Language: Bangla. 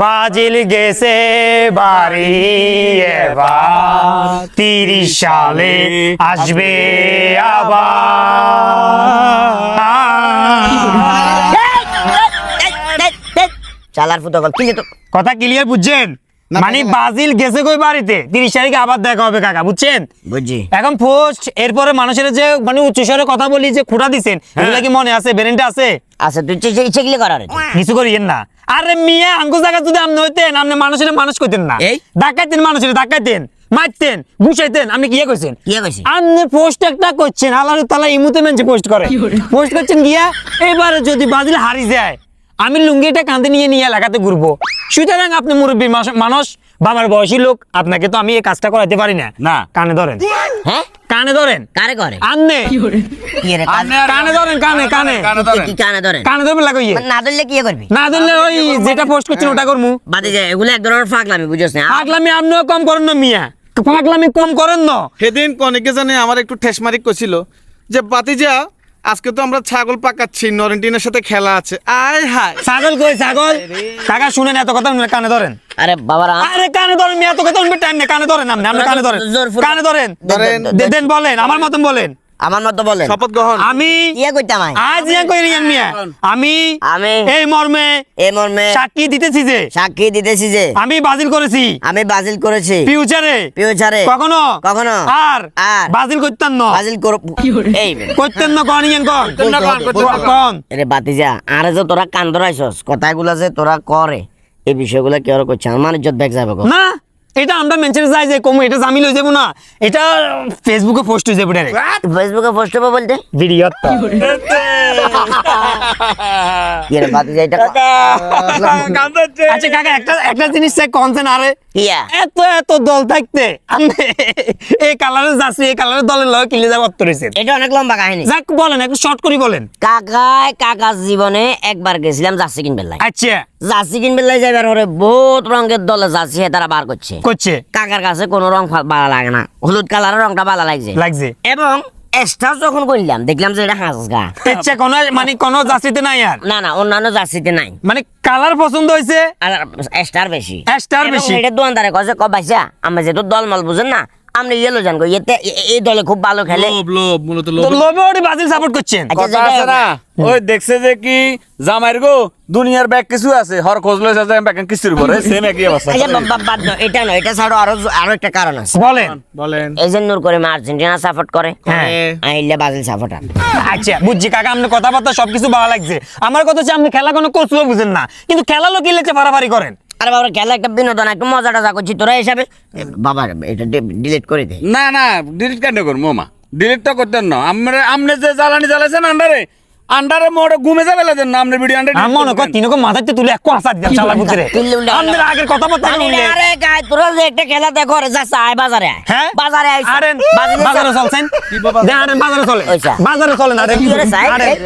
বাজিল গেছে বাড়ি এবার 30 সালে আসবে আবার। চালার ফুটো গল কি তো কথা ক্লিয়ার বুঝছেন? মানে বাজিল গেছে কই বাড়িতে 30 তারিখে আবার দেখা হবে কাকা, বুঝছেন? বুঝছি। এখন পোস্ট এরপরে মানুষের যে মানে উচ্চস্বরে কথা বলি যে খুঁটা দিছেন, এগুলা কি মনে আছে, ব্রেনটা আছে? আচ্ছা তুই ইচ্ছে গিলে করার কিছু করিয়েন না। আরে মিয়া আঙ্গু জায়গা যদি আপনি হইতেন, আপনি মানুষের মানুষ কইতেন না, এই? ডাকাইতেন, মানুষের ডাকাইতেন, মারতেন, গুছাইতেন। আপনি কি কইছেন? কি কইছি? আপনি পোস্ট একটা করছেন, আল্লাহর তাআলা ইমুতে মেনছে পোস্ট করে, পোস্ট করছেন গিয়া এবারে যদি বাজিল হারি যায়, আমি লুঙ্গিটা কাঁধে নিয়ে নিয়ে এলাকাতে ঘুরবো। সুতরাং আপনি মুরব্বী মানুষ, বাবার বয়সী লোক, আপনাকে তো আমি এই কাজটা করাতে পারি না। না। কানে ধরেন, হ্যাঁ কানে ধরেন, কারে করে আন্নে কি রে কানে ধরেন, কানে কানে কি কানে ধরে কানে ধরবেন লাগাইয়ে, না ধরলে কি করবি? না ধরলে ওই যেটা পোস্ট করছেন ওটা করমু। বাদে যায় এগুলো এক ধরনের ফাগলামি বুঝছস না? পাগলামি আপনিও কম করেন না মিয়া, পাগলামি কম করেন না। সেদিন কনেকে জানে আমার একটু ঠেস মারি কছিল যে বাতিজা আজকে তো আমরা ছাগল পাকাচ্ছি, নরেন্টিনের সাথে খেলা আছে। আয় হায় ছাগল কই ছাগল? কাকা শুনেন, এত কথা শুনে কানে ধরেন। আরে বাবারা আরে কানে ধরেন মিয়া, এত কথা শুনবে টাইম নেই, কানে ধরেন, আপনি কানে ধরেন, কানে ধরেন, দেন বলেন, আমার মতন বলেন, আমার মতো বলেন। শপথ গ্রহণ। আমি ইয়া কইতাম আজ ইয়া কই রিয়ান মিয়া, আমি এই মর্মে সাক্ষী দিতেছি যে সাক্ষী দিতেছি যে আমি বাজিল করেছি, আমি বাজিল করেছি ফিউচারে কখনো আর বাজিল করতেন না, বাজিল করব এই করতেন না, কোন ইয়ান কোন আরে বাতিজা আরে যে তোরা কান ধরাইছস কথাগুলো যে তোরা করে এই বিষয়গুলো কি আর করছ আমার ইজ্জত ব্যাক যাবে গো না। এটা আমরা মেনশন যাই যে কম এটা জামিল হয়ে যাব না, এটা ফেসবুকে পোস্ট হয়ে যাবে ডাইরেক্ট, ফেসবুকে পোস্ট হবে বলতে ভিডিও। কি রে বাতিজা এটা আচ্ছা কাকা একটা জিনিস চেক কনসেন, আরে ইয়া এত দল থাকতে আপনি এই কালারের যাচ্ছে, এই কালারের দলের লয় কিলে যাব অত্তরেছেন, এটা অনেক লম্বা কাহিনী। যাক বলেন, একটু শর্ট করে বলেন। কাকার জীবনে একবার গেছিলাম জার্সি কিনবে লাই। আচ্ছা জার্সি কিনবে লাই যাইবার পরে বহুত রঙের দলে জার্সি তারা বার করছে। কাকার কাছে কোনো রং ভালো লাগে না, হলুদ কালারের রংটা ভালো লাগছে এবং এক্সট্রা যখন করলাম দেখলাম যে এটা হাঁস গা। আচ্ছা কোন মানে কোন জার্সিতে নাই আর? না অন্যান্য জার্সিতে নাই, মানে কালার পছন্দ হইছে আর স্টার বেশি। বেশি এটা দোকানদারে কইছে ভাইসা আমরা যেহেতু দলমল বুঝেন না, আপনি ইয়েলো জান গো এতে এই দলে খুব ভালো খেলে। মূলত লোভে ওটি বাজিল সাপোর্ট করছেন। কথা আছে না, ওই দেখছে যে কি জামাইর গো দুনিয়ার ব্যাগ কিছু আছে, হর খোঁজ লইছে যে ব্যাগ কিস্তির উপরে সেম একই অবস্থা। বাদ দাও, এটা নয়, এটা ছাড়া আরো একটা কারণ আছে। বলেন। এই যে নূর করে আর্জেন্টিনা সাপোর্ট করে, আইলে ব্রাজিল সাপোর্ট। আচ্ছা বুঝছি কাকা, আপনার কথাবার্তা সবকিছু ভালো লাগছে। আমার কথা হচ্ছে আপনি খেলা কোনো কোচও বুঝেন না, কিন্তু খেলা লোক ইলেকট্রে পারাপারি করেন। আরে বাবা খেলা একটা বিনোদন, একটা মজা টজা করছি তোরা হিসাবে। বাবা এটা ডিলিট করে দে। না ডিলিট কেন করবো মামা, ডিলিট তো করতেন না। আপনি যে জ্বালানি জ্বালাইছেন আন্ডারে মোড়ে ঘুমে যাবে না আপনার ভিডিও আন্ডারে মনে কর তিনকো মাথাতে তুলে এক আসার দিলাম শালা ভিতরে। আপনার আগের কথাবার্তা শুনলে আরে গায় তোরা যে একটা খেলা দেখো রে যা আয় বাজারে আয়। হ্যাঁ বাজারে আয়। আরেন বাজারে চলছেন, বাজারে চলে, ওইসা বাজারে চলেন। কি করে চাই? আরেন